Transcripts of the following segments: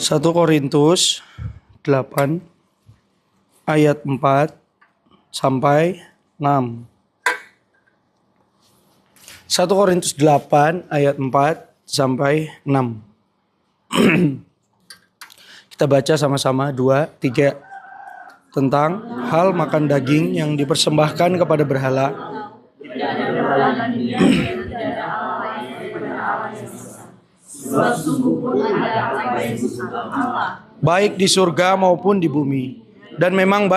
1 Korintus 8 ayat 4 sampai 6. 1 Korintus 8 ayat 4 sampai 6. Kita baca sama-sama 2, 3 tentang hal makan daging yang dipersembahkan kepada berhala. Tidak ada berhala di dunia, tidak ada Allah lain daripada Allah yang esa. Sebab sungguh pun ada apa yang disebut Allah, baik di surga maupun di bumi. Dan memang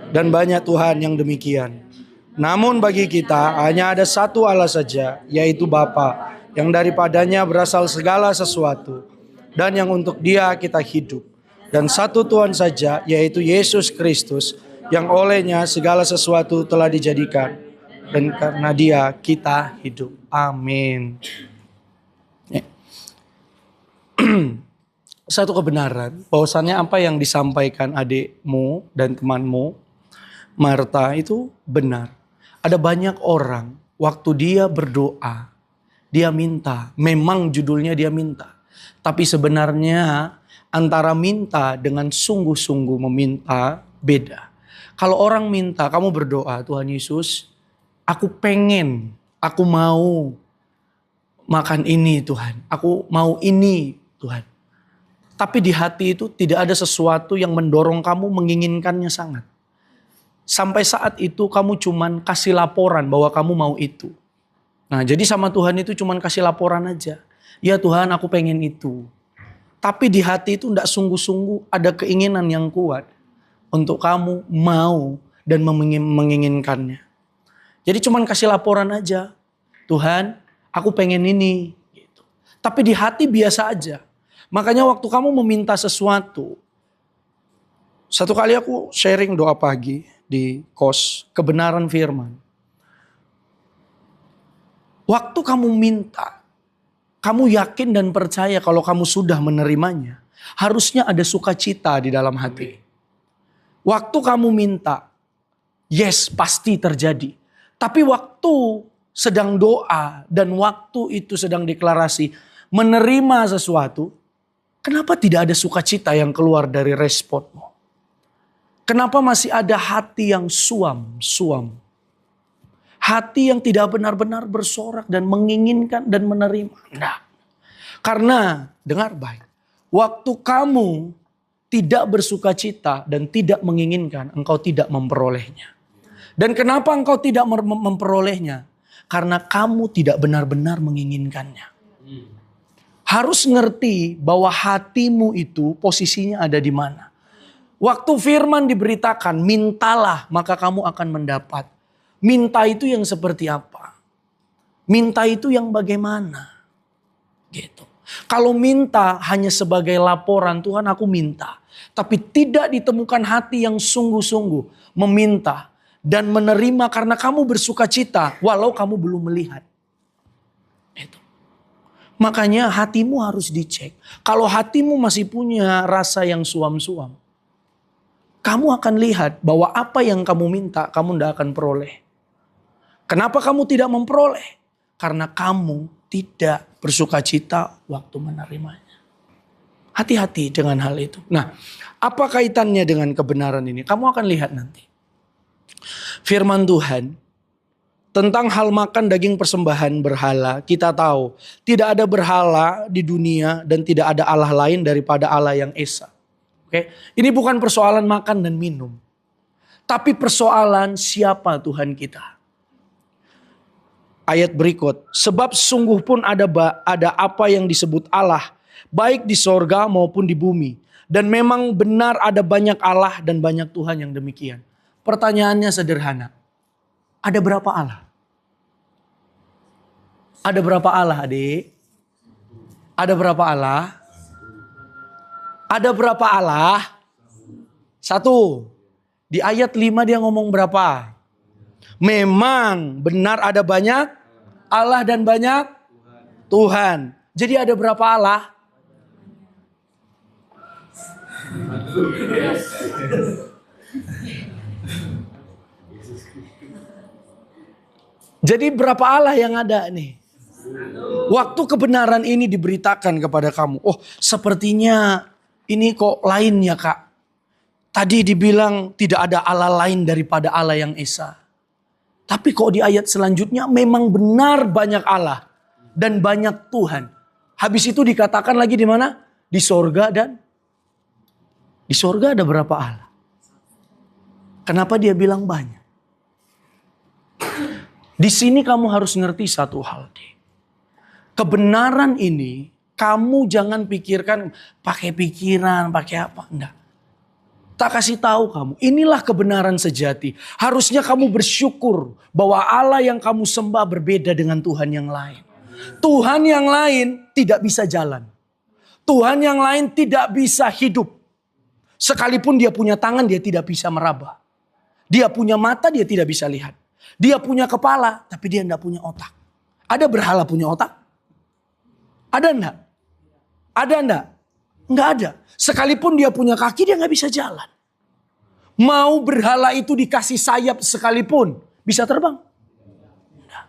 dan banyak Tuhan yang demikian. Namun bagi kita hanya ada satu Allah saja, yaitu Bapa, yang daripadanya berasal segala sesuatu, dan yang untuk Dia kita hidup. Dan satu Tuhan saja, yaitu Yesus Kristus, yang olehnya segala sesuatu telah dijadikan, dan karena Dia kita hidup. Amin. Satu kebenaran, bahwasannya apa yang disampaikan adikmu dan temanmu, Marta, itu benar. Ada banyak orang, waktu dia berdoa, dia minta, memang judulnya dia minta. Tapi sebenarnya antara minta dengan sungguh-sungguh meminta beda. Kalau orang minta, kamu berdoa, Tuhan Yesus, aku pengen, aku mau makan ini Tuhan, aku mau ini Tuhan. Tapi di hati itu tidak ada sesuatu yang mendorong kamu menginginkannya sangat. Sampai saat itu kamu cuman kasih laporan bahwa kamu mau itu. Nah, jadi sama Tuhan itu cuman kasih laporan aja. Ya Tuhan, aku pengen itu. Tapi di hati itu tidak sungguh-sungguh ada keinginan yang kuat untuk kamu mau dan menginginkannya. Jadi cuman kasih laporan aja. Tuhan, aku pengen ini. Gitu. Tapi di hati biasa aja. Makanya waktu kamu meminta sesuatu. Satu kali aku sharing doa pagi di kos, kebenaran firman. Waktu kamu minta, kamu yakin dan percaya kalau kamu sudah menerimanya. Harusnya ada sukacita di dalam hati. Waktu kamu minta, yes pasti terjadi. Tapi waktu sedang doa dan waktu itu sedang deklarasi menerima sesuatu, kenapa tidak ada sukacita yang keluar dari responmu? Kenapa masih ada hati yang suam? Hati yang tidak benar-benar bersorak dan menginginkan dan menerima. Nah, karena, dengar baik, waktu kamu tidak bersukacita dan tidak menginginkan, engkau tidak memperolehnya. Dan kenapa engkau tidak memperolehnya? Karena kamu tidak benar-benar menginginkannya. Harus ngerti bahwa hatimu itu posisinya ada di mana. Waktu firman diberitakan, mintalah maka kamu akan mendapat. Minta itu yang seperti apa? Minta itu yang bagaimana? Gitu. Kalau minta hanya sebagai laporan, Tuhan aku minta. Tapi tidak ditemukan hati yang sungguh-sungguh meminta dan menerima karena kamu bersukacita walau kamu belum melihat. Itu. Makanya hatimu harus dicek. Kalau hatimu masih punya rasa yang suam-suam, kamu akan lihat bahwa apa yang kamu minta, kamu tidak akan peroleh. Kenapa kamu tidak memperoleh? Karena kamu tidak bersukacita waktu menerimanya. Hati-hati dengan hal itu. Nah, apa kaitannya dengan kebenaran ini? Kamu akan lihat nanti. Firman Tuhan tentang hal makan daging persembahan berhala, kita tahu tidak ada berhala di dunia dan tidak ada Allah lain daripada Allah yang esa. Oke, ini bukan persoalan makan dan minum, tapi persoalan siapa Tuhan kita. Ayat berikut, sebab sungguh pun ada apa yang disebut Allah, baik di sorga maupun di bumi. Dan memang benar ada banyak Allah dan banyak Tuhan yang demikian. Pertanyaannya sederhana, ada berapa Allah? Ada berapa Allah, adik? Ada berapa Allah? Ada berapa Allah? 1. Di ayat 5 dia ngomong berapa? Memang benar ada banyak Allah dan banyak Tuhan. Jadi ada berapa Allah? Jadi berapa Allah yang ada nih? Waktu kebenaran ini diberitakan kepada kamu. Oh, sepertinya ini kok lainnya, Kak. Tadi dibilang tidak ada Allah lain daripada Allah yang Esa. Tapi kok di ayat selanjutnya memang benar banyak Allah dan banyak Tuhan. Habis itu dikatakan lagi di mana? Di sorga, dan di sorga ada berapa Allah? Kenapa dia bilang banyak? Di sini kamu harus ngerti satu hal, deh. Kebenaran ini kamu jangan pikirkan pakai pikiran, pakai apa. Enggak. Tak kasih tahu kamu, inilah kebenaran sejati. Harusnya kamu bersyukur bahwa Allah yang kamu sembah berbeda dengan Tuhan yang lain. Tuhan yang lain tidak bisa jalan. Tuhan yang lain tidak bisa hidup. Sekalipun dia punya tangan, dia tidak bisa meraba. Dia punya mata, dia tidak bisa lihat. Dia punya kepala, tapi dia tidak punya otak. Ada berhala punya otak? Ada enggak? Ada enggak? Enggak ada. Sekalipun dia punya kaki, dia nggak bisa jalan. Mau berhala itu dikasih sayap sekalipun, bisa terbang? Enggak.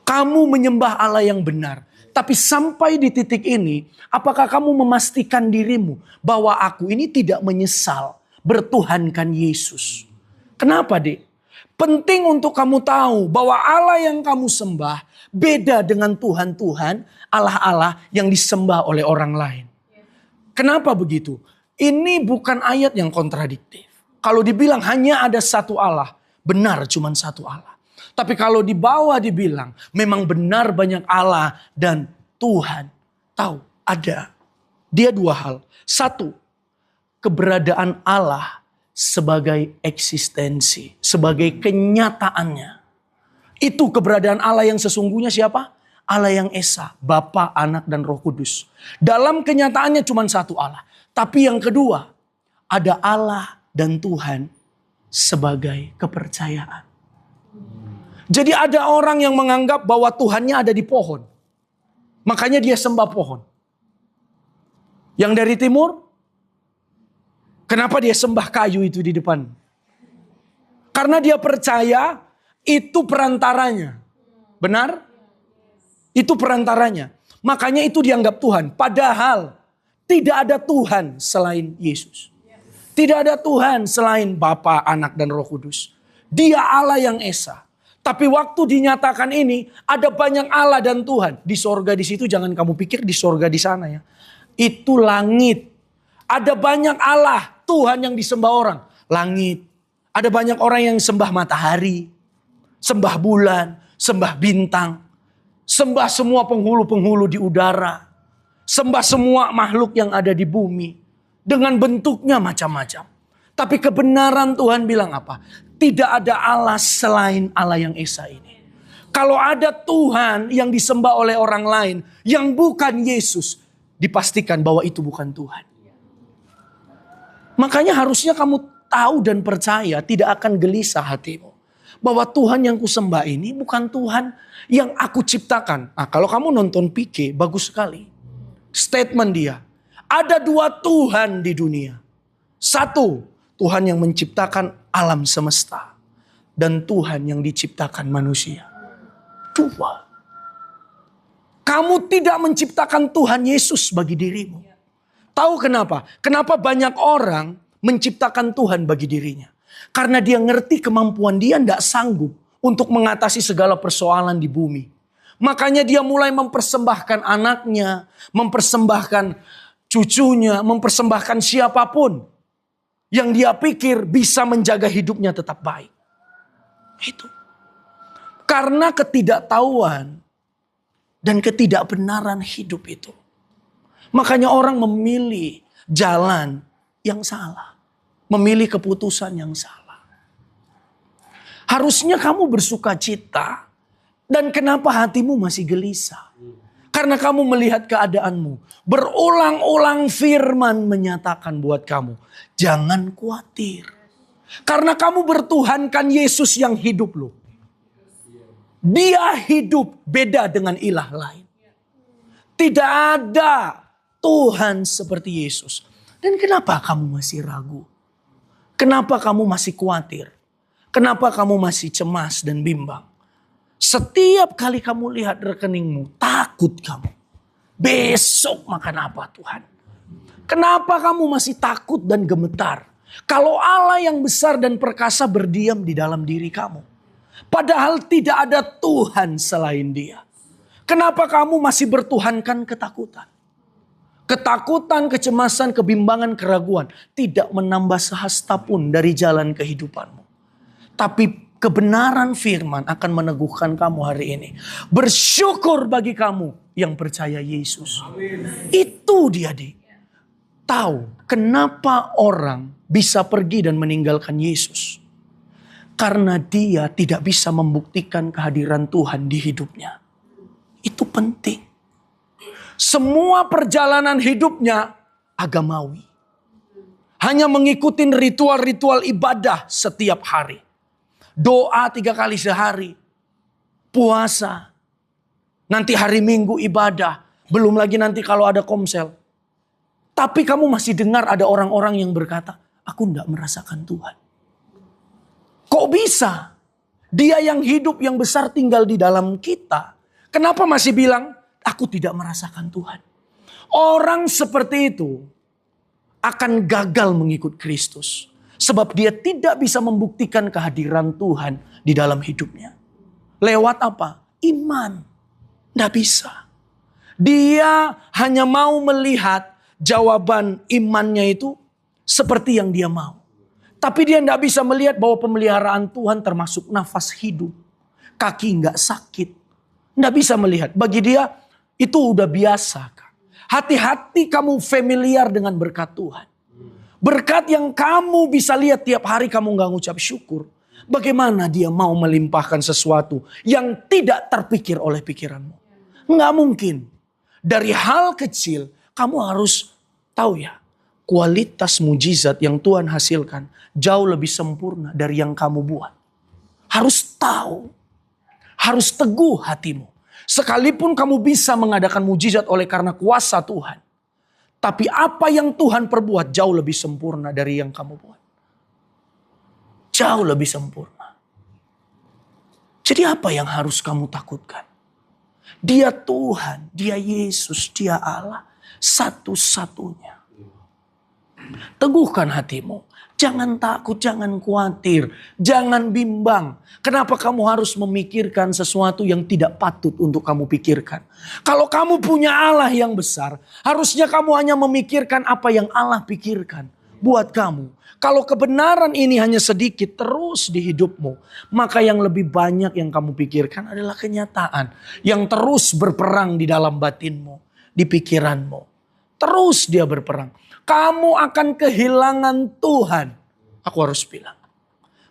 Kamu menyembah Allah yang benar. Tapi sampai di titik ini, apakah kamu memastikan dirimu bahwa aku ini tidak menyesal bertuhankan Yesus? Kenapa, Dek? Penting untuk kamu tahu bahwa Allah yang kamu sembah beda dengan Tuhan-Tuhan, Allah-Allah yang disembah oleh orang lain. Kenapa begitu? Ini bukan ayat yang kontradiktif. Kalau dibilang hanya ada satu Allah, benar cuma satu Allah. Tapi kalau di bawah dibilang memang benar banyak Allah dan Tuhan. Tahu, ada. Dia dua hal. Satu, keberadaan Allah sebagai eksistensi, sebagai kenyataannya. Itu keberadaan Allah yang sesungguhnya siapa? Allah yang Esa, Bapa, Anak, dan Roh Kudus. Dalam kenyataannya cuma satu Allah. Tapi yang kedua, ada Allah dan Tuhan sebagai kepercayaan. Jadi ada orang yang menganggap bahwa Tuhannya ada di pohon. Makanya dia sembah pohon. Yang dari timur, kenapa dia sembah kayu itu di depan? Karena dia percaya itu perantaranya. Benar? Itu perantaranya. Makanya itu dianggap Tuhan. Padahal tidak ada Tuhan selain Yesus. Tidak ada Tuhan selain Bapa, Anak, dan Roh Kudus. Dia Allah yang Esa. Tapi waktu dinyatakan ini ada banyak Allah dan Tuhan. Di sorga di situ jangan kamu pikir di sorga di sana ya. Itu langit. Ada banyak Allah, Tuhan yang disembah orang. Langit. Ada banyak orang yang sembah matahari. Sembah bulan. Sembah bintang. Sembah semua penghulu-penghulu di udara. Sembah semua makhluk yang ada di bumi. Dengan bentuknya macam-macam. Tapi kebenaran Tuhan bilang apa? Tidak ada Allah selain Allah yang Esa ini. Kalau ada Tuhan yang disembah oleh orang lain. Yang bukan Yesus. Dipastikan bahwa itu bukan Tuhan. Makanya harusnya kamu tahu dan percaya. Tidak akan gelisah hatimu. Bahwa Tuhan yang kusembah ini bukan Tuhan yang aku ciptakan. Nah, kalau kamu nonton PK, bagus sekali. Statement dia. Ada dua Tuhan di dunia. Satu, Tuhan yang menciptakan alam semesta. Dan Tuhan yang diciptakan manusia. Dua. Kamu tidak menciptakan Tuhan Yesus bagi dirimu. Tahu kenapa? Kenapa banyak orang menciptakan Tuhan bagi dirinya? Karena dia ngerti kemampuan dia tidak sanggup untuk mengatasi segala persoalan di bumi. Makanya dia mulai mempersembahkan anaknya, mempersembahkan cucunya, mempersembahkan siapapun yang dia pikir bisa menjaga hidupnya tetap baik. Itu. Karena ketidaktahuan dan ketidakbenaran hidup itu. Makanya orang memilih jalan yang salah. Memilih keputusan yang salah. Harusnya kamu bersuka cita. Dan kenapa hatimu masih gelisah? Karena kamu melihat keadaanmu. Berulang-ulang firman menyatakan buat kamu. Jangan khawatir. Karena kamu bertuhankan Yesus yang hidup loh. Dia hidup beda dengan ilah lain. Tidak ada Tuhan seperti Yesus. Dan kenapa kamu masih ragu? Kenapa kamu masih khawatir? Kenapa kamu masih cemas dan bimbang? Setiap kali kamu lihat rekeningmu, takut kamu. Besok makan apa Tuhan? Kenapa kamu masih takut dan gemetar? Kalau Allah yang besar dan perkasa berdiam di dalam diri kamu. Padahal tidak ada Tuhan selain Dia. Kenapa kamu masih bertuhankan ketakutan? Ketakutan, kecemasan, kebimbangan, keraguan tidak menambah sehasta pun dari jalan kehidupanmu. Tapi kebenaran firman akan meneguhkan kamu hari ini. Bersyukur bagi kamu yang percaya Yesus. Amin. Itu dia, Dik. Tahu kenapa orang bisa pergi dan meninggalkan Yesus? Karena dia tidak bisa membuktikan kehadiran Tuhan di hidupnya. Itu penting. Semua perjalanan hidupnya agamawi. Hanya mengikuti ritual-ritual ibadah setiap hari. Doa 3 kali sehari. Puasa. Nanti hari Minggu ibadah. Belum lagi nanti kalau ada komsel. Tapi kamu masih dengar ada orang-orang yang berkata, aku tidak merasakan Tuhan. Kok bisa? Dia yang hidup yang besar tinggal di dalam kita. Kenapa masih bilang, aku tidak merasakan Tuhan. Orang seperti itu akan gagal mengikut Kristus. Sebab dia tidak bisa membuktikan kehadiran Tuhan di dalam hidupnya. Lewat apa? Iman. Tidak bisa. Dia hanya mau melihat jawaban imannya itu seperti yang dia mau. Tapi dia tidak bisa melihat bahwa pemeliharaan Tuhan termasuk nafas hidup. Kaki nggak sakit. Tidak bisa melihat. Bagi dia itu udah biasa. Hati-hati kamu familiar dengan berkat Tuhan. Berkat yang kamu bisa lihat tiap hari kamu gak ngucap syukur. Bagaimana dia mau melimpahkan sesuatu yang tidak terpikir oleh pikiranmu. Gak mungkin. Dari hal kecil kamu harus tahu ya. Kualitas mujizat yang Tuhan hasilkan jauh lebih sempurna dari yang kamu buat. Harus tahu. Harus teguh hatimu. Sekalipun kamu bisa mengadakan mujizat oleh karena kuasa Tuhan. Tapi apa yang Tuhan perbuat jauh lebih sempurna dari yang kamu buat. Jauh lebih sempurna. Jadi apa yang harus kamu takutkan? Dia Tuhan, Dia Yesus, Dia Allah. Satu-satunya. Teguhkan hatimu. Jangan takut, jangan khawatir, jangan bimbang. Kenapa kamu harus memikirkan sesuatu yang tidak patut untuk kamu pikirkan? Kalau kamu punya Allah yang besar, harusnya kamu hanya memikirkan apa yang Allah pikirkan buat kamu. Kalau kebenaran ini hanya sedikit terus di hidupmu, maka yang lebih banyak yang kamu pikirkan adalah kenyataan yang terus berperang di dalam batinmu, di pikiranmu. Terus dia berperang. Kamu akan kehilangan Tuhan. Aku harus bilang.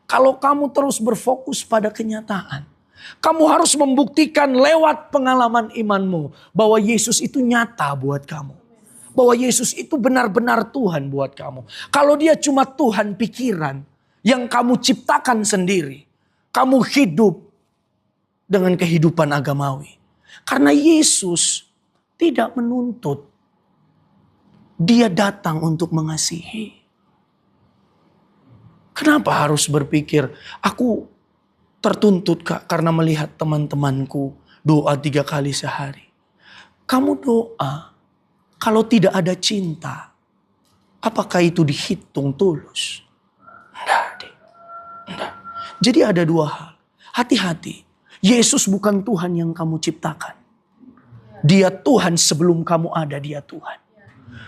Kalau kamu terus berfokus pada kenyataan. Kamu harus membuktikan lewat pengalaman imanmu. Bahwa Yesus itu nyata buat kamu. Bahwa Yesus itu benar-benar Tuhan buat kamu. Kalau dia cuma Tuhan pikiran. Yang kamu ciptakan sendiri. Kamu hidup dengan kehidupan agamawi. Karena Yesus tidak menuntut. Dia datang untuk mengasihi. Kenapa harus berpikir, aku tertuntut Kak karena melihat teman-temanku doa 3 kali sehari. Kamu doa, kalau tidak ada cinta, apakah itu dihitung tulus? Enggak. Jadi ada 2 hal. Hati-hati, Yesus bukan Tuhan yang kamu ciptakan. Dia Tuhan sebelum kamu ada, dia Tuhan.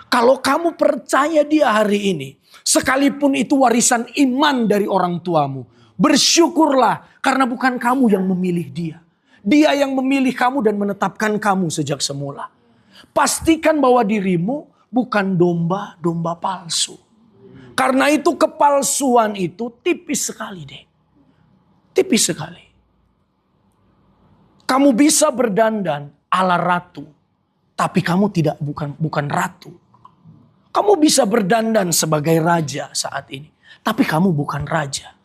Kalau kamu percaya dia hari ini, sekalipun itu warisan iman dari orang tuamu, bersyukurlah karena bukan kamu yang memilih dia. Dia yang memilih kamu dan menetapkan kamu sejak semula. Pastikan bahwa dirimu bukan domba-domba palsu. Karena itu kepalsuan itu tipis sekali deh. Tipis sekali. Kamu bisa berdandan ala ratu, tapi kamu bukan ratu. Kamu bisa berdandan sebagai raja saat ini. Tapi kamu bukan raja.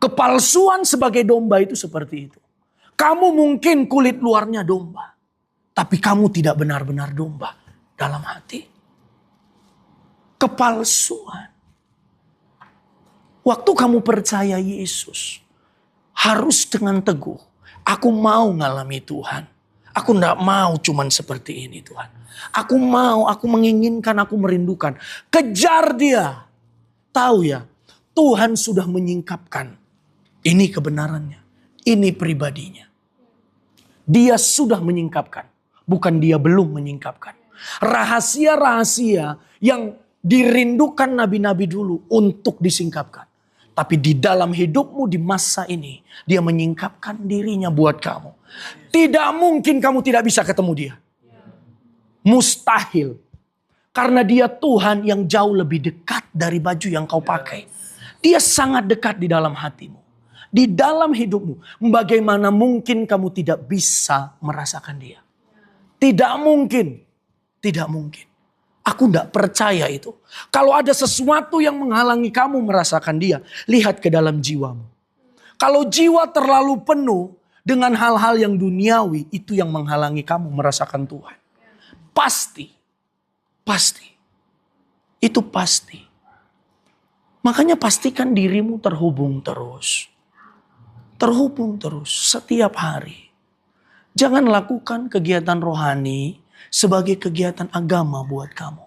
Kepalsuan sebagai domba itu seperti itu. Kamu mungkin kulit luarnya domba. Tapi kamu tidak benar-benar domba dalam hati. Kepalsuan. Waktu kamu percaya Yesus. Harus dengan teguh. Aku mau ngalami Tuhan. Aku enggak mau cuman seperti ini Tuhan. Aku menginginkan, aku merindukan. Kejar dia. Tahu ya, Tuhan sudah menyingkapkan. Ini kebenarannya. Ini pribadinya. Dia sudah menyingkapkan. Bukan dia belum menyingkapkan. Rahasia-rahasia yang dirindukan nabi-nabi dulu untuk disingkapkan. Tapi di dalam hidupmu di masa ini, dia menyingkapkan dirinya buat kamu. Tidak mungkin kamu tidak bisa ketemu dia. Mustahil. Karena dia Tuhan yang jauh lebih dekat dari baju yang kau pakai. Dia sangat dekat di dalam hatimu. Di dalam hidupmu. Bagaimana mungkin kamu tidak bisa merasakan dia? Tidak mungkin. Tidak mungkin. Aku tidak percaya itu. Kalau ada sesuatu yang menghalangi kamu merasakan dia, lihat ke dalam jiwamu. Kalau jiwa terlalu penuh dengan hal-hal yang duniawi, itu yang menghalangi kamu merasakan Tuhan. Pasti. Pasti. Itu pasti. Makanya pastikan dirimu terhubung terus. Terhubung terus setiap hari. Jangan lakukan kegiatan rohani sebagai kegiatan agama buat kamu.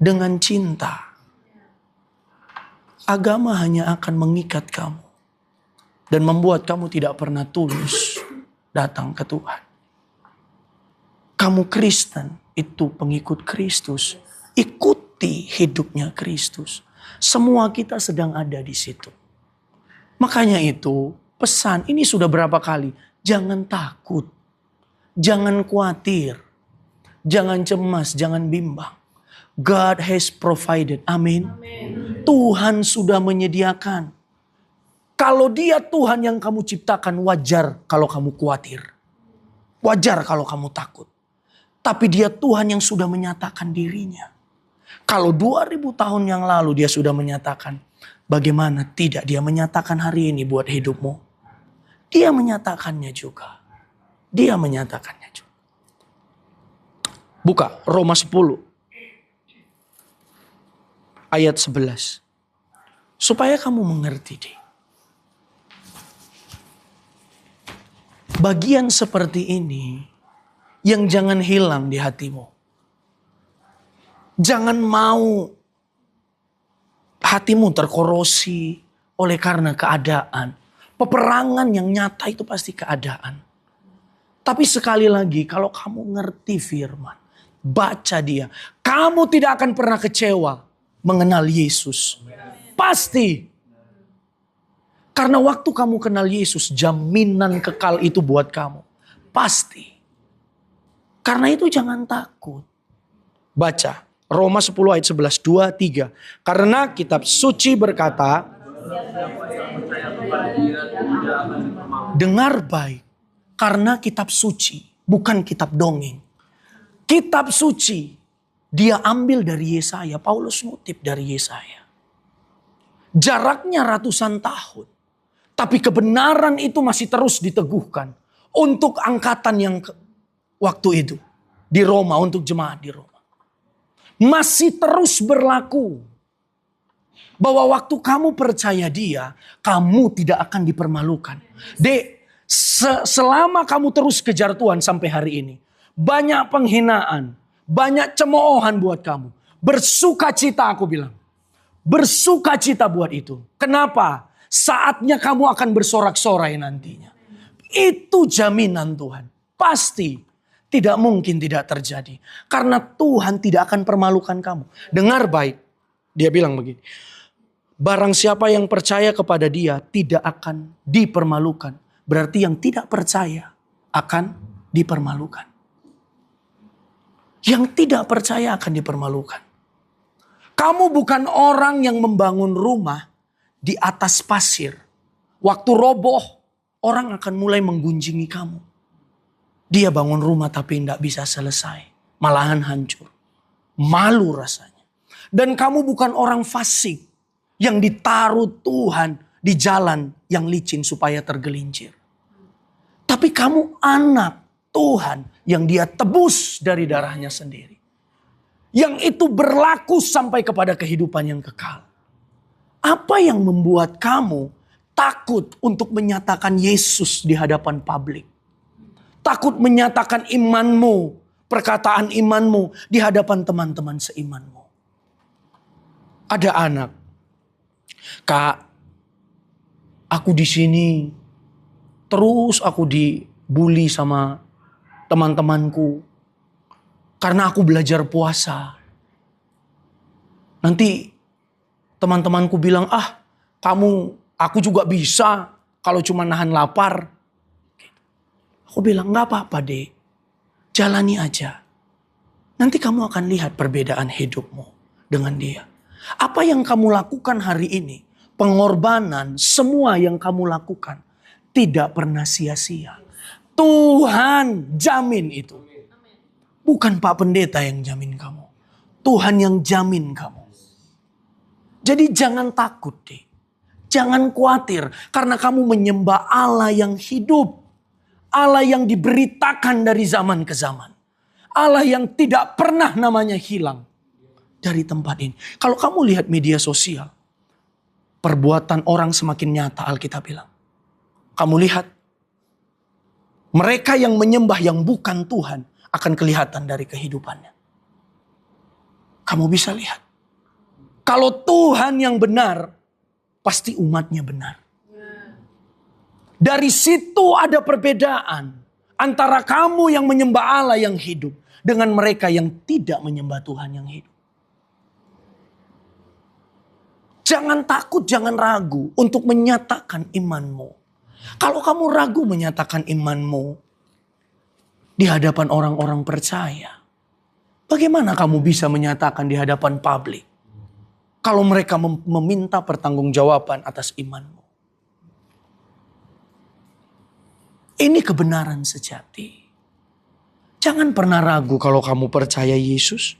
Dengan cinta. Agama hanya akan mengikat kamu. Dan membuat kamu tidak pernah tulus datang ke Tuhan. Kamu Kristen, itu pengikut Kristus. Ikuti hidupnya Kristus. Semua kita sedang ada di situ. Makanya itu pesan ini sudah berapa kali. Jangan takut. Jangan khawatir. Jangan cemas, jangan bimbang. God has provided. Amin. Tuhan sudah menyediakan. Kalau dia Tuhan yang kamu ciptakan, wajar kalau kamu khawatir. Wajar kalau kamu takut. Tapi dia Tuhan yang sudah menyatakan dirinya. Kalau 2000 tahun yang lalu dia sudah menyatakan. Bagaimana tidak dia menyatakan hari ini buat hidupmu? Dia menyatakannya juga. Dia menyatakannya juga. Buka Roma 10. Ayat 11. Supaya kamu mengerti deh. Bagian seperti ini yang jangan hilang di hatimu. Jangan mau hatimu terkorosi oleh karena keadaan. Peperangan yang nyata itu pasti keadaan. Tapi sekali lagi kalau kamu ngerti firman, baca dia. Kamu tidak akan pernah kecewa mengenal Yesus. Pasti. Karena waktu kamu kenal Yesus, jaminan kekal itu buat kamu. Pasti. Karena itu jangan takut. Baca Roma 10 ayat 11, 2, 3. Karena kitab suci berkata, dengar baik. Karena kitab suci, bukan kitab dongeng. Kitab suci, dia ambil dari Yesaya. Paulus ngutip dari Yesaya. Jaraknya ratusan tahun. Tapi kebenaran itu masih terus diteguhkan. Untuk angkatan yang waktu itu. Di Roma, untuk jemaat di Roma. Masih terus berlaku. Bahwa waktu kamu percaya dia, kamu tidak akan dipermalukan. Selama kamu terus kejar Tuhan sampai hari ini. Banyak penghinaan. Banyak cemoohan buat kamu. Bersukacita aku bilang. Bersukacita buat itu. Kenapa? Saatnya kamu akan bersorak-sorai nantinya. Itu jaminan Tuhan. Pasti. Tidak mungkin tidak terjadi. Karena Tuhan tidak akan permalukan kamu. Dengar baik. Dia bilang begini. Barang siapa yang percaya kepada dia tidak akan dipermalukan. Berarti yang tidak percaya akan dipermalukan. Yang tidak percaya akan dipermalukan. Kamu bukan orang yang membangun rumah di atas pasir. Waktu roboh, orang akan mulai menggunjingi kamu. Dia bangun rumah tapi tidak bisa selesai. Malahan hancur. Malu rasanya. Dan kamu bukan orang fasik yang ditaruh Tuhan di jalan yang licin supaya tergelincir. Tapi kamu anak Tuhan yang dia tebus dari darahnya sendiri. Yang itu berlaku sampai kepada kehidupan yang kekal. Apa yang membuat kamu takut untuk menyatakan Yesus di hadapan publik. Takut menyatakan imanmu, perkataan imanmu di hadapan teman-teman seimanmu. Ada anak, Kak, aku di sini terus aku dibully sama teman-temanku karena aku belajar puasa. Nanti teman-temanku bilang, aku juga bisa kalau cuma nahan lapar. Aku bilang, gak apa-apa dek, jalani aja. Nanti kamu akan lihat perbedaan hidupmu dengan dia. Apa yang kamu lakukan hari ini, pengorbanan, semua yang kamu lakukan tidak pernah sia-sia. Tuhan jamin itu. Bukan Pak Pendeta yang jamin kamu. Tuhan yang jamin kamu. Jadi jangan takut deh. Jangan khawatir karena kamu menyembah Allah yang hidup. Allah yang diberitakan dari zaman ke zaman. Allah yang tidak pernah namanya hilang dari tempat ini. Kalau kamu lihat media sosial, perbuatan orang semakin nyata, Alkitab bilang. Kamu lihat, mereka yang menyembah yang bukan Tuhan akan kelihatan dari kehidupannya. Kamu bisa lihat. Kalau Tuhan yang benar, pasti umatnya benar. Dari situ ada perbedaan antara kamu yang menyembah Allah yang hidup dengan mereka yang tidak menyembah Tuhan yang hidup. Jangan takut, jangan ragu untuk menyatakan imanmu. Kalau kamu ragu menyatakan imanmu di hadapan orang-orang percaya, bagaimana kamu bisa menyatakan di hadapan publik? Kalau mereka meminta pertanggungjawaban atas imanmu. Ini kebenaran sejati. Jangan pernah ragu kalau kamu percaya Yesus.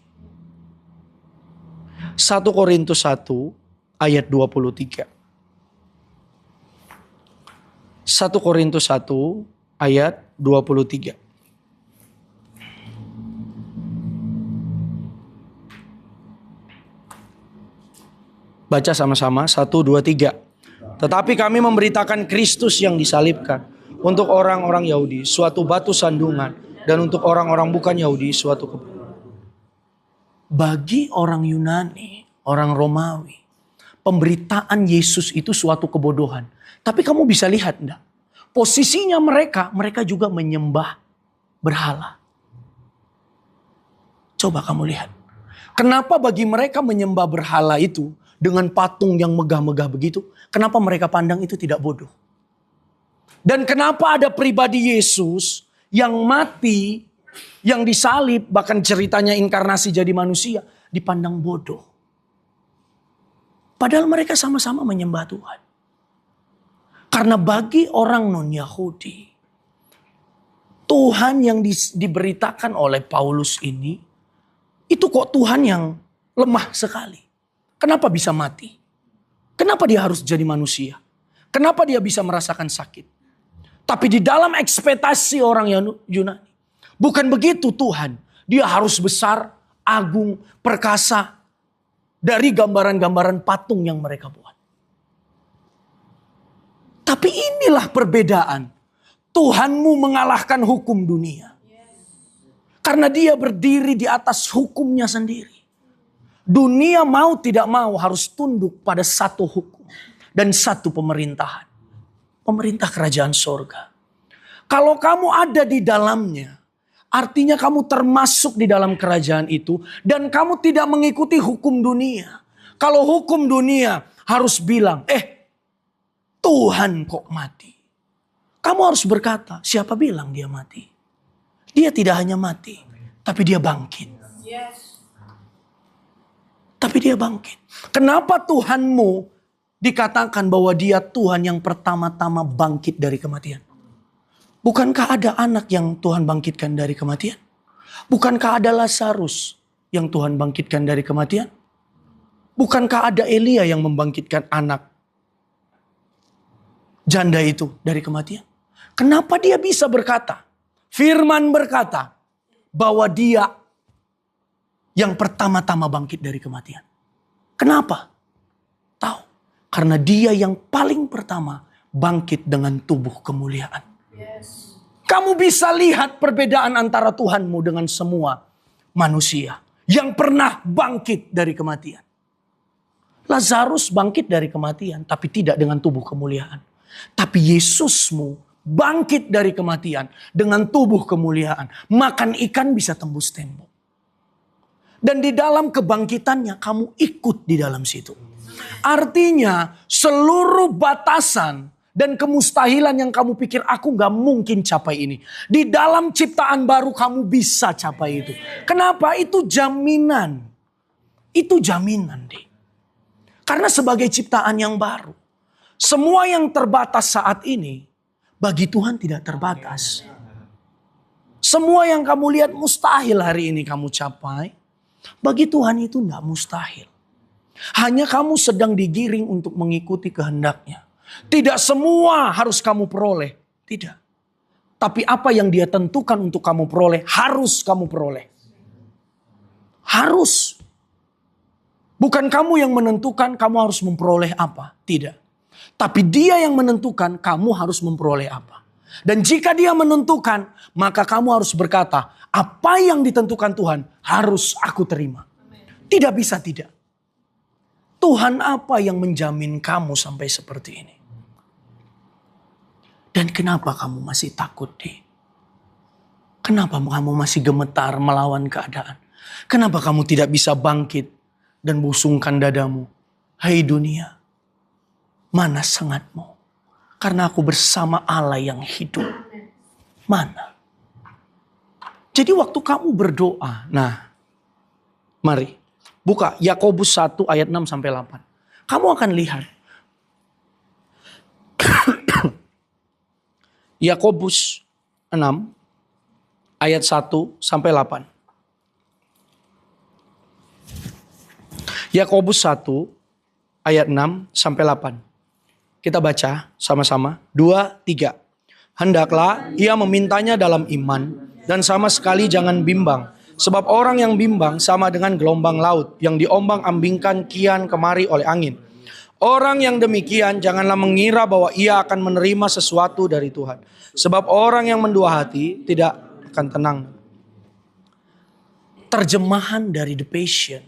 1 Korintus 1 ayat 23. 1 Korintus 1 ayat 23. Baca sama-sama, 1, 2, 3. Tetapi kami memberitakan Kristus yang disalibkan. Untuk orang-orang Yahudi, suatu batu sandungan. Dan untuk orang-orang bukan Yahudi, suatu kebodohan. Bagi orang Yunani, orang Romawi, pemberitaan Yesus itu suatu kebodohan. Tapi kamu bisa lihat enggak? Posisinya mereka juga menyembah berhala. Coba kamu lihat. Kenapa bagi mereka menyembah berhala itu dengan patung yang megah-megah begitu? Kenapa mereka pandang itu tidak bodoh? Dan kenapa ada pribadi Yesus yang mati, yang disalib, bahkan ceritanya inkarnasi jadi manusia, dipandang bodoh? Padahal mereka sama-sama menyembah Tuhan. Karena bagi orang non-Yahudi, Tuhan yang diberitakan oleh Paulus ini, itu kok Tuhan yang lemah sekali. Kenapa bisa mati? Kenapa dia harus jadi manusia? Kenapa dia bisa merasakan sakit? Tapi di dalam ekspektasi orang Yunani, bukan begitu Tuhan. Dia harus besar, agung, perkasa dari gambaran-gambaran patung yang mereka buat. Tapi inilah perbedaan. Tuhanmu mengalahkan hukum dunia. Karena dia berdiri di atas hukumnya sendiri. Dunia mau tidak mau harus tunduk pada satu hukum. Dan satu pemerintahan. Pemerintah kerajaan sorga. Kalau kamu ada di dalamnya, artinya kamu termasuk di dalam kerajaan itu. Dan kamu tidak mengikuti hukum dunia. Kalau hukum dunia harus bilang, Tuhan kok mati. Kamu harus berkata, siapa bilang dia mati? Dia tidak hanya mati, tapi dia bangkit. Tapi dia bangkit. Kenapa Tuhanmu dikatakan bahwa dia Tuhan yang pertama-tama bangkit dari kematian? Bukankah ada anak yang Tuhan bangkitkan dari kematian? Bukankah ada Lazarus yang Tuhan bangkitkan dari kematian? Bukankah ada Elia yang membangkitkan anak janda itu dari kematian? Kenapa dia bisa berkata? Firman berkata bahwa dia yang pertama-tama bangkit dari kematian. Kenapa? Tahu. Karena dia yang paling pertama bangkit dengan tubuh kemuliaan. Kamu bisa lihat perbedaan antara Tuhanmu dengan semua manusia yang pernah bangkit dari kematian. Lazarus bangkit dari kematian, tapi tidak dengan tubuh kemuliaan. Tapi Yesusmu bangkit dari kematian dengan tubuh kemuliaan. Makan ikan bisa tembus tembok. Dan di dalam kebangkitannya kamu ikut di dalam situ. Artinya seluruh batasan dan kemustahilan yang kamu pikir aku gak mungkin capai ini. Di dalam ciptaan baru kamu bisa capai itu. Kenapa? Itu jaminan. Itu jaminan deh. Karena sebagai ciptaan yang baru. Semua yang terbatas saat ini bagi Tuhan tidak terbatas. Semua yang kamu lihat mustahil hari ini kamu capai. Bagi Tuhan itu tidak mustahil. Hanya kamu sedang digiring untuk mengikuti kehendaknya. Tidak semua harus kamu peroleh. Tidak. Tapi apa yang dia tentukan untuk kamu peroleh, harus kamu peroleh. Harus. Bukan kamu yang menentukan kamu harus memperoleh apa. Tidak. Tapi dia yang menentukan kamu harus memperoleh apa. Dan jika dia menentukan, maka kamu harus berkata, apa yang ditentukan Tuhan harus aku terima. Tidak bisa tidak. Tuhan apa yang menjamin kamu sampai seperti ini? Dan kenapa kamu masih takut deh? Kenapa kamu masih gemetar melawan keadaan? Kenapa kamu tidak bisa bangkit dan busungkan dadamu? Hai dunia, mana semangatmu? Karena aku bersama Allah yang hidup. Mana? Jadi waktu kamu berdoa, nah mari buka Yakobus 1 ayat 6 sampai 8. Kamu akan lihat Yakobus 6 ayat 1 sampai 8. Yakobus 1 ayat 6 sampai 8. Kita baca sama-sama. 2, 3. Hendaklah ia memintanya dalam iman dan sama sekali jangan bimbang. Sebab orang yang bimbang sama dengan gelombang laut yang diombang-ambingkan kian kemari oleh angin. Orang yang demikian janganlah mengira bahwa ia akan menerima sesuatu dari Tuhan. Sebab orang yang mendua hati tidak akan tenang. Terjemahan dari The Passion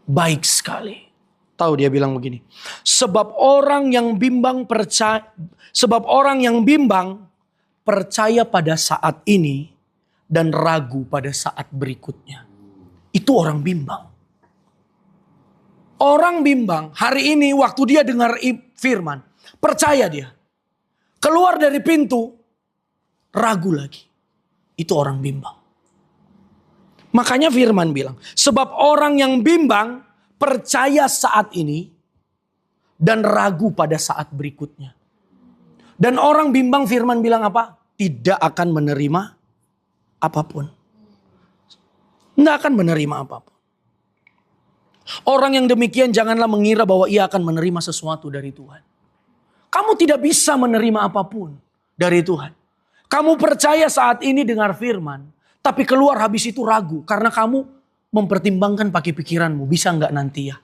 baik sekali. Tahu dia bilang begini. Sebab orang yang bimbang percaya pada saat ini dan ragu pada saat berikutnya. Itu orang bimbang. Orang bimbang hari ini waktu dia dengar firman, percaya dia. Keluar dari pintu, ragu lagi. Itu orang bimbang. Makanya firman bilang, sebab orang yang bimbang percaya saat ini dan ragu pada saat berikutnya. Dan orang bimbang firman bilang apa? Tidak akan menerima apapun. Tidak akan menerima apapun. Orang yang demikian janganlah mengira bahwa ia akan menerima sesuatu dari Tuhan. Kamu tidak bisa menerima apapun dari Tuhan. Kamu percaya saat ini dengar firman, tapi keluar habis itu ragu karena kamu mempertimbangkan pakai pikiranmu. Bisa enggak nanti ya?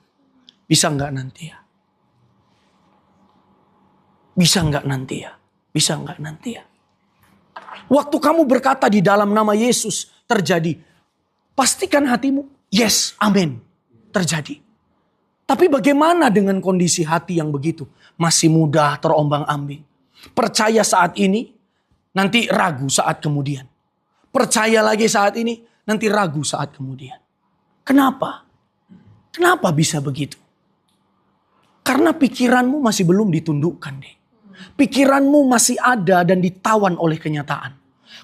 Bisa enggak nanti ya? Bisa enggak nanti ya? Bisa enggak nanti ya? Waktu kamu berkata di dalam nama Yesus terjadi. Pastikan hatimu, yes, amin. Terjadi. Tapi bagaimana dengan kondisi hati yang begitu? Masih mudah terombang-ambing. Percaya saat ini, nanti ragu saat kemudian. Percaya lagi saat ini, nanti ragu saat kemudian. Kenapa? Kenapa bisa begitu? Karena pikiranmu masih belum ditundukkan deh. Pikiranmu masih ada dan ditawan oleh kenyataan.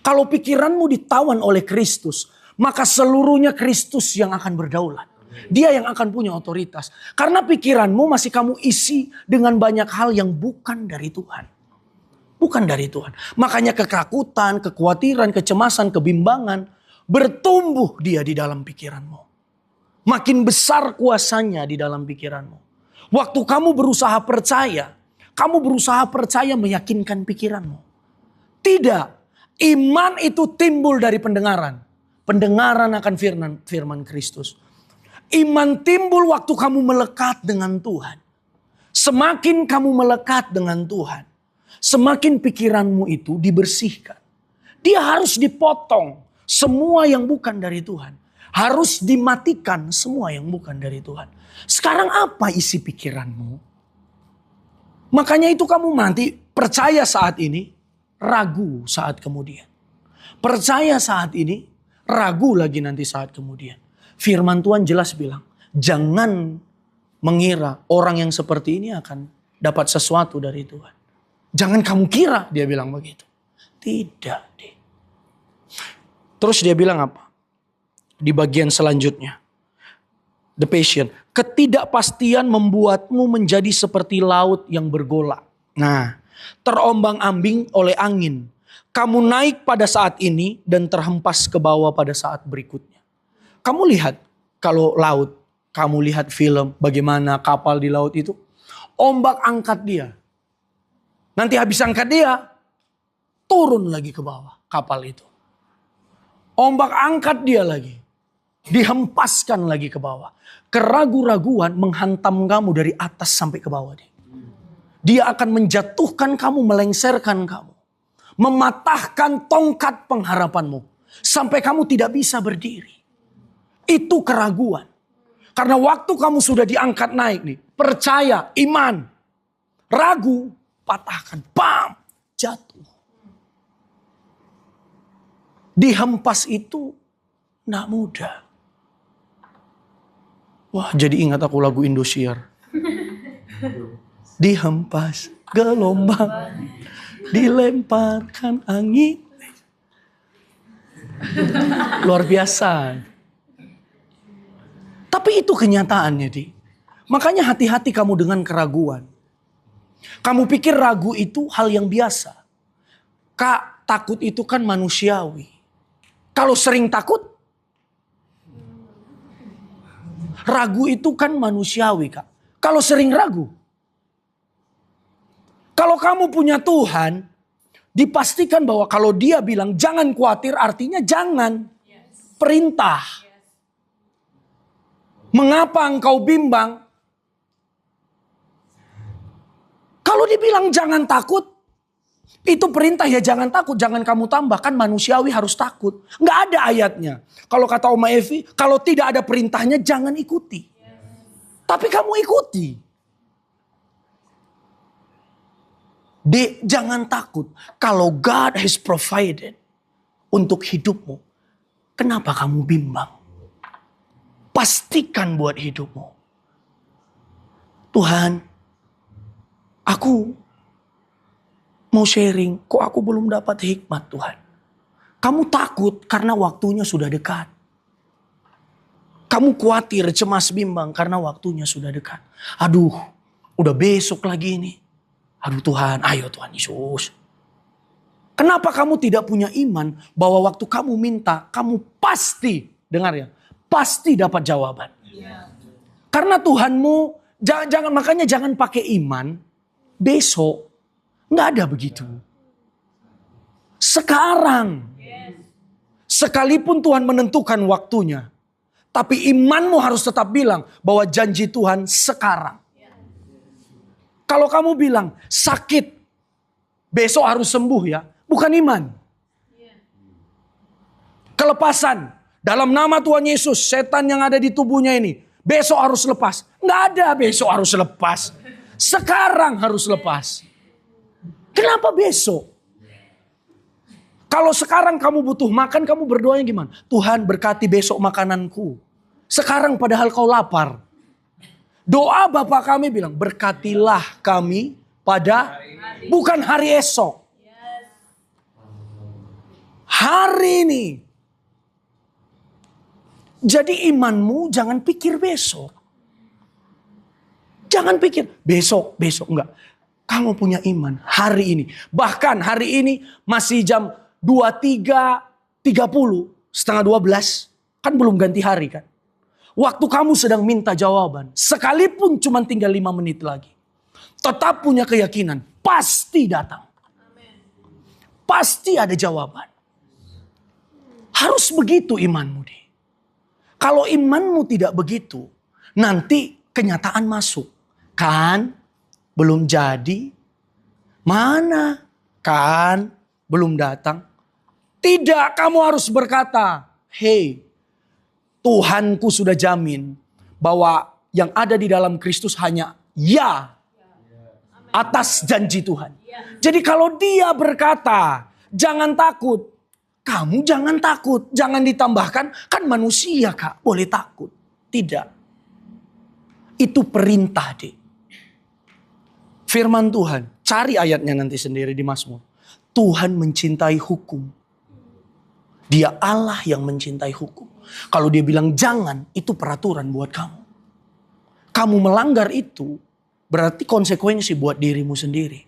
Kalau pikiranmu ditawan oleh Kristus, maka seluruhnya Kristus yang akan berdaulat. Dia yang akan punya otoritas. Karena pikiranmu masih kamu isi dengan banyak hal yang bukan dari Tuhan. Bukan dari Tuhan. Makanya ketakutan, kekhawatiran, kecemasan, kebimbangan bertumbuh dia di dalam pikiranmu. Makin besar kuasanya di dalam pikiranmu. Waktu kamu berusaha percaya meyakinkan pikiranmu. Tidak. Iman itu timbul dari pendengaran. Pendengaran akan firman Kristus. Iman timbul waktu kamu melekat dengan Tuhan. Semakin kamu melekat dengan Tuhan, semakin pikiranmu itu dibersihkan. Dia harus dipotong semua yang bukan dari Tuhan. Harus dimatikan semua yang bukan dari Tuhan. Sekarang apa isi pikiranmu? Makanya itu kamu nanti percaya saat ini, ragu saat kemudian. Percaya saat ini, ragu lagi nanti saat kemudian. Firman Tuhan jelas bilang, jangan mengira orang yang seperti ini akan dapat sesuatu dari Tuhan. Jangan kamu kira, dia bilang begitu. Tidak. Terus dia bilang apa? Di bagian selanjutnya. The patient. Ketidakpastian membuatmu menjadi seperti laut yang bergolak. Nah, terombang-ambing oleh angin. Kamu naik pada saat ini dan terhempas ke bawah pada saat berikutnya. Kamu lihat kalau laut, kamu lihat film bagaimana kapal di laut itu. Ombak angkat dia. Nanti habis angkat dia, turun lagi ke bawah kapal itu. Ombak angkat dia lagi. Dihempaskan lagi ke bawah. Keraguan-raguan menghantam kamu dari atas sampai ke bawah. Dia akan menjatuhkan kamu, melengsarkan kamu. Mematahkan tongkat pengharapanmu. Sampai kamu tidak bisa berdiri. Itu keraguan. Karena waktu kamu sudah diangkat naik nih. Percaya, iman. Ragu, patahkan. Bam! Jatuh. Dihempas itu tidak mudah. Wah, jadi ingat aku lagu Indosiar. Dihempas gelombang, dilemparkan angin. Luar biasa. Tapi itu kenyataannya, Di. Makanya hati-hati kamu dengan keraguan. Kamu pikir ragu itu hal yang biasa. Kak, takut itu kan manusiawi. Kalau sering takut, ragu itu kan manusiawi, Kak. Kalau sering ragu. Kalau kamu punya Tuhan, dipastikan bahwa kalau dia bilang jangan khawatir, artinya jangan. Perintah. Mengapa engkau bimbang? Kalau dibilang jangan takut, itu perintah ya jangan takut, jangan kamu tambahkan manusiawi harus takut. Nggak ada ayatnya. Kalau kata Oma Evi, kalau tidak ada perintahnya jangan ikuti. Tapi kamu ikuti. Jangan takut. Kalau God has provided untuk hidupmu, kenapa kamu bimbang? Pastikan buat hidupmu. Tuhan, aku mau sharing, kok aku belum dapat hikmat Tuhan. Kamu takut karena waktunya sudah dekat. Kamu khawatir, cemas, bimbang karena waktunya sudah dekat. Aduh, udah besok lagi ini. Aduh Tuhan, ayo Tuhan Yesus. Kenapa kamu tidak punya iman bahwa waktu kamu minta, kamu pasti, dengar ya, pasti dapat jawaban. Karena Tuhanmu, makanya jangan pakai iman, besok. Nggak ada begitu. Sekarang. Sekalipun Tuhan menentukan waktunya. Tapi imanmu harus tetap bilang bahwa janji Tuhan sekarang. Kalau kamu bilang sakit, besok harus sembuh ya. Bukan iman. Kelepasan. Dalam nama Tuhan Yesus, setan yang ada di tubuhnya ini. Besok harus lepas. Nggak ada besok harus lepas. Sekarang harus lepas. Kenapa besok? Kalau sekarang kamu butuh makan, kamu berdoanya gimana? Tuhan berkati besok makananku. Sekarang padahal kau lapar. Doa Bapa kami bilang, berkatilah kami pada bukan hari esok. Hari ini. Jadi imanmu jangan pikir besok. Jangan pikir besok, enggak. Kamu punya iman hari ini. Bahkan hari ini masih jam 23.30, setengah 12. Kan belum ganti hari kan. Waktu kamu sedang minta jawaban. Sekalipun cuma tinggal 5 menit lagi. Tetap punya keyakinan. Pasti datang. Pasti ada jawaban. Harus begitu imanmu deh. Kalau imanmu tidak begitu. Nanti kenyataan masuk. Kan Belum jadi. Mana? Kan belum datang. Tidak, kamu harus berkata, "Hei, Tuhanku sudah jamin bahwa yang ada di dalam Kristus hanya ya atas janji Tuhan." Jadi kalau dia berkata, "Jangan takut," kamu jangan takut. Jangan ditambahkan, kan manusia Kak, boleh takut. Tidak. Itu perintah deh. Firman Tuhan, cari ayatnya nanti sendiri di Mazmur. Tuhan mencintai hukum. Dia Allah yang mencintai hukum. Kalau dia bilang jangan, itu peraturan buat kamu. Kamu melanggar itu, berarti konsekuensi buat dirimu sendiri.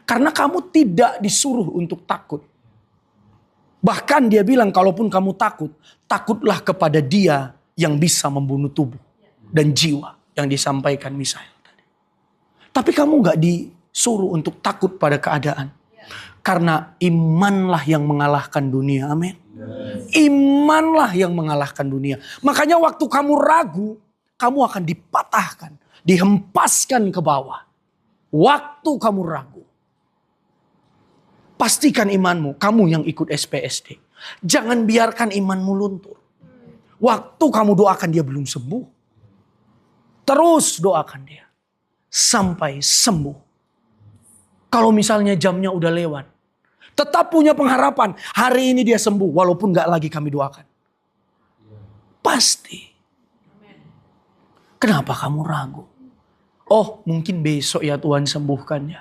Karena kamu tidak disuruh untuk takut. Bahkan dia bilang kalaupun kamu takut, takutlah kepada dia yang bisa membunuh tubuh dan jiwa yang disampaikan Misael tadi. Tapi kamu gak disuruh untuk takut pada keadaan. Karena imanlah yang mengalahkan dunia. Amin. Imanlah yang mengalahkan dunia. Makanya waktu kamu ragu, kamu akan dipatahkan, dihempaskan ke bawah. Waktu kamu ragu. Pastikan imanmu, kamu yang ikut SPSD. Jangan biarkan imanmu luntur. Waktu kamu doakan dia belum sembuh. Terus doakan dia. Sampai sembuh. Kalau misalnya jamnya udah lewat. Tetap punya pengharapan. Hari ini dia sembuh. Walaupun gak lagi kami doakan. Pasti. Kenapa kamu ragu? Oh, mungkin besok ya Tuhan sembuhkannya.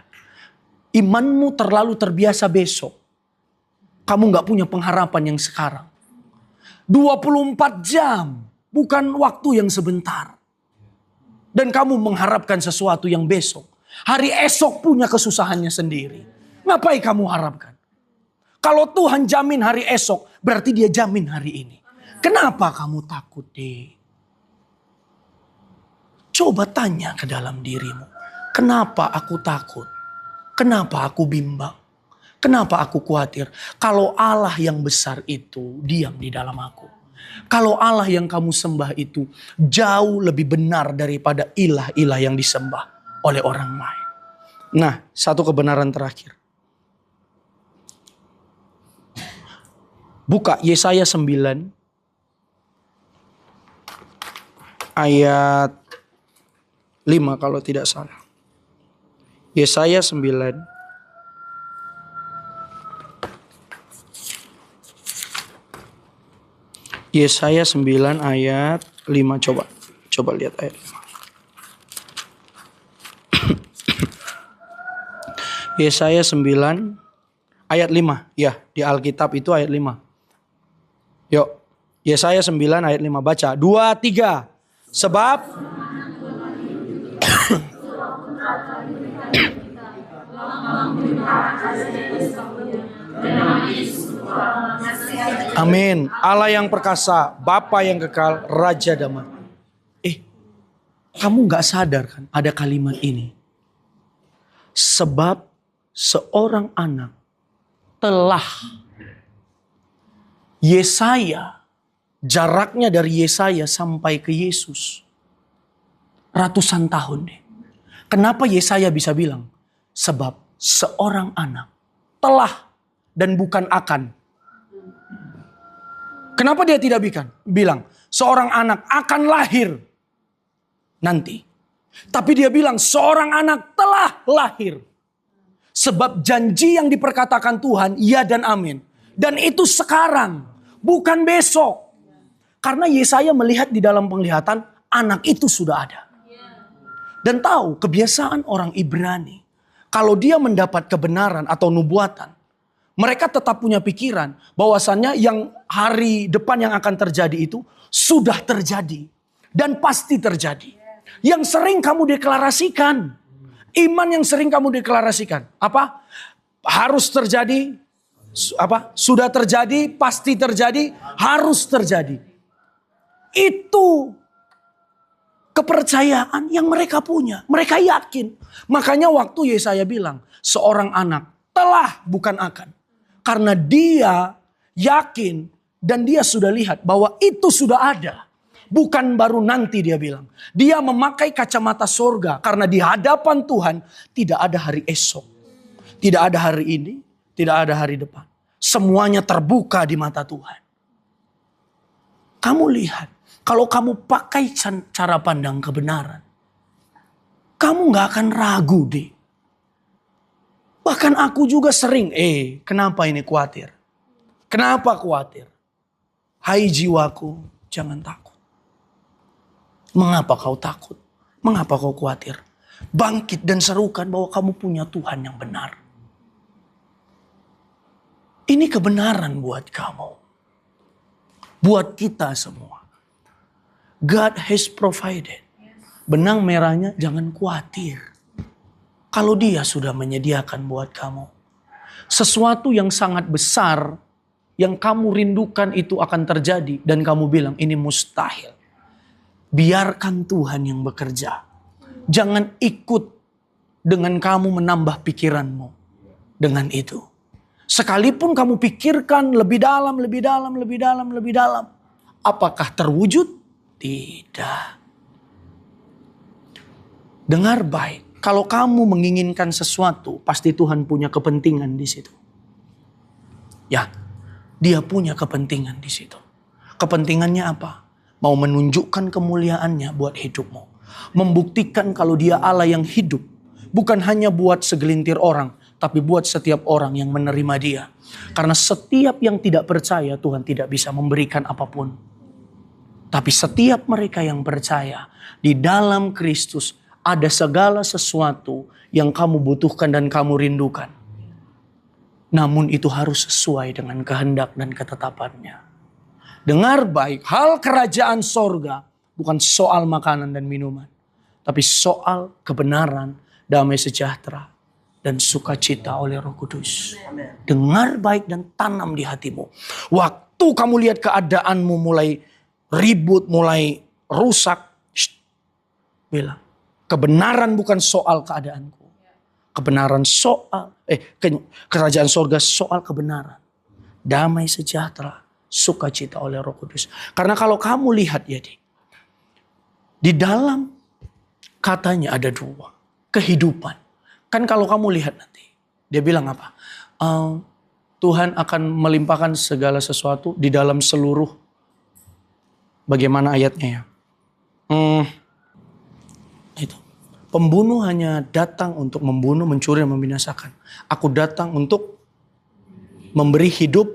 Imanmu terlalu terbiasa besok. Kamu gak punya pengharapan yang sekarang. 24 jam. Bukan waktu yang sebentar. Dan kamu mengharapkan sesuatu yang besok. Hari esok punya kesusahannya sendiri. Ngapain kamu harapkan? Kalau Tuhan jamin hari esok, berarti dia jamin hari ini. Kenapa kamu takut deh? Coba tanya ke dalam dirimu. Kenapa aku takut? Kenapa aku bimbang? Kenapa aku khawatir? Kalau Allah yang besar itu diam di dalam aku. Kalau Allah yang kamu sembah itu jauh lebih benar daripada ilah-ilah yang disembah oleh orang lain. Nah, satu kebenaran terakhir. Buka Yesaya 9 ayat 5 kalau tidak salah. Yesaya 9 Yesaya 9 ayat 5. Coba lihat ayat 5. Yesaya 9 ayat 5. Ya, di Alkitab itu ayat 5. Yuk, Yesaya 9 ayat 5 baca. 2, 3. Sebab amin. Allah yang perkasa, Bapa yang kekal, Raja damai. Kamu gak sadar kan ada kalimat ini? Sebab seorang anak telah. Yesaya, jaraknya dari Yesaya sampai ke Yesus ratusan tahun deh. Kenapa Yesaya bisa bilang? Sebab seorang anak telah dan bukan akan. Kenapa dia tidak bilang seorang anak akan lahir nanti. Tapi dia bilang seorang anak telah lahir. Sebab janji yang diperkatakan Tuhan ya dan amin. Dan itu sekarang, bukan besok. Karena Yesaya melihat di dalam penglihatan anak itu sudah ada. Dan tahu kebiasaan orang Ibrani. Kalau dia mendapat kebenaran atau nubuatan. Mereka tetap punya pikiran bahwasannya yang hari depan yang akan terjadi itu sudah terjadi. Dan pasti terjadi. Yang sering kamu deklarasikan. Iman yang sering kamu deklarasikan. Apa? Harus terjadi. Apa? Sudah terjadi, pasti terjadi, harus terjadi. Itu kepercayaan yang mereka punya. Mereka yakin. Makanya waktu Yesaya bilang, seorang anak telah bukan akan. Karena dia yakin dan dia sudah lihat bahwa itu sudah ada. Bukan baru nanti dia bilang. Dia memakai kacamata sorga. Karena di hadapan Tuhan tidak ada hari esok. Tidak ada hari ini. Tidak ada hari depan. Semuanya terbuka di mata Tuhan. Kamu lihat. Kalau kamu pakai cara pandang kebenaran. Kamu gak akan ragu deh. Bahkan aku juga sering. Kenapa ini khawatir? Kenapa khawatir? Hai jiwaku, jangan takut. Mengapa kau takut? Mengapa kau khawatir? Bangkit dan serukan bahwa kamu punya Tuhan yang benar. Ini kebenaran buat kamu. Buat kita semua. God has provided. Benang merahnya jangan khawatir. Kalau dia sudah menyediakan buat kamu. Sesuatu yang sangat besar yang kamu rindukan itu akan terjadi. Dan kamu bilang ini mustahil. Biarkan Tuhan yang bekerja. Jangan ikut dengan kamu menambah pikiranmu. Dengan itu. Sekalipun kamu pikirkan lebih dalam, lebih dalam, lebih dalam, lebih dalam. Apakah terwujud? Tidak. Dengar baik. Kalau kamu menginginkan sesuatu, pasti Tuhan punya kepentingan di situ. Ya, dia punya kepentingan di situ. Kepentingannya apa? Mau menunjukkan kemuliaannya buat hidupmu. Membuktikan kalau dia Allah yang hidup. Bukan hanya buat segelintir orang, tapi buat setiap orang yang menerima dia. Karena setiap yang tidak percaya, Tuhan tidak bisa memberikan apapun. Tapi setiap mereka yang percaya, di dalam Kristus ada segala sesuatu yang kamu butuhkan dan kamu rindukan. Namun itu harus sesuai dengan kehendak dan ketetapannya. Dengar baik, hal kerajaan sorga bukan soal makanan dan minuman. Tapi soal kebenaran, damai sejahtera, dan sukacita oleh Roh Kudus. Dengar baik dan tanam di hatimu. Waktu kamu lihat keadaanmu mulai ribut, mulai rusak. Bilang, kebenaran bukan soal keadaanku. Kebenaran soal, kerajaan sorga soal kebenaran. Damai sejahtera, sukacita oleh Roh Kudus. Karena kalau kamu lihat ya di dalam katanya ada dua. Kehidupan. Kan kalau kamu lihat nanti. Dia bilang apa? Tuhan akan melimpahkan segala sesuatu di dalam seluruh. Bagaimana ayatnya ya? Itu. Pembunuh hanya datang untuk membunuh, mencuri, dan membinasakan. Aku datang untuk memberi hidup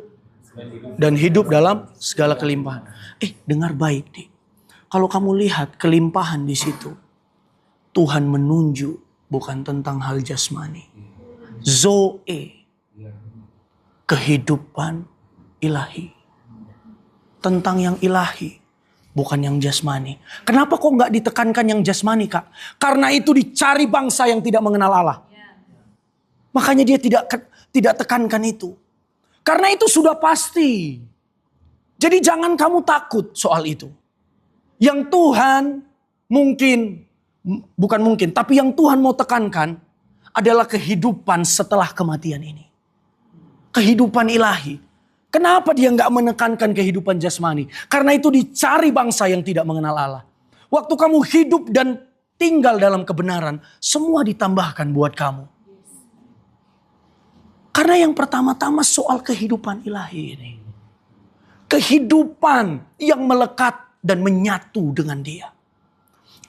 dan hidup dalam segala kelimpahan. Dengar baik deh. Kalau kamu lihat kelimpahan di situ, Tuhan menunjuk bukan tentang hal jasmani. Zoe, kehidupan ilahi. Tentang yang ilahi. Bukan yang jasmani. Kenapa kok nggak ditekankan yang jasmani, Kak? Karena itu dicari bangsa yang tidak mengenal Allah. Makanya dia tidak tekankan itu. Karena itu sudah pasti. Jadi jangan kamu takut soal itu. Yang Tuhan bukan mungkin, tapi yang Tuhan mau tekankan adalah kehidupan setelah kematian ini. Kehidupan ilahi. Kenapa dia nggak menekankan kehidupan jasmani? Karena itu dicari bangsa yang tidak mengenal Allah. Waktu kamu hidup dan tinggal dalam kebenaran, semua ditambahkan buat kamu. Karena yang pertama-tama soal kehidupan ilahi ini. Kehidupan yang melekat dan menyatu dengan dia.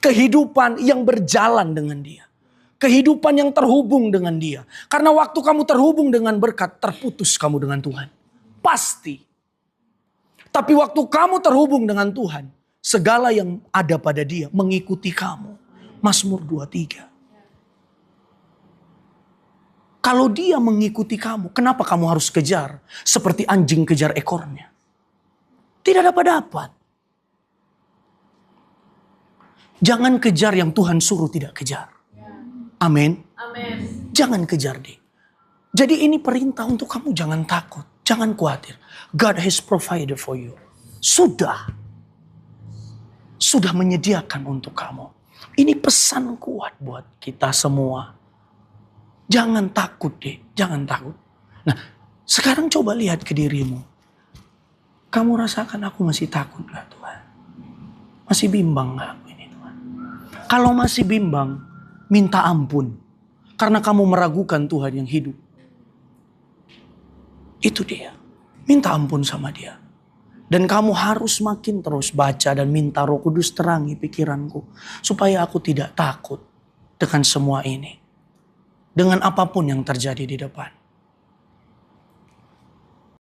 Kehidupan yang berjalan dengan dia. Kehidupan yang terhubung dengan dia. Karena waktu kamu terhubung dengan berkat, terputus kamu dengan Tuhan. Pasti. Tapi waktu kamu terhubung dengan Tuhan, segala yang ada pada dia mengikuti kamu. Mazmur 23. Kalau dia mengikuti kamu, kenapa kamu harus kejar? Seperti anjing kejar ekornya. Tidak dapat. Jangan kejar yang Tuhan suruh tidak kejar. Amin. Jangan kejar deh. Jadi ini perintah untuk kamu, jangan takut. Jangan khawatir. God has provided for you. Sudah menyediakan untuk kamu. Ini pesan kuat buat kita semua. Jangan takut deh. Jangan takut. Nah, sekarang coba lihat ke dirimu. Kamu rasakan aku masih takut gak Tuhan? Masih bimbang gak aku ini Tuhan? Kalau masih bimbang, minta ampun. Karena kamu meragukan Tuhan yang hidup. Itu dia. Minta ampun sama dia. Dan kamu harus makin terus baca dan minta Roh Kudus terangi pikiranku. Supaya aku tidak takut dengan semua ini. Dengan apapun yang terjadi di depan.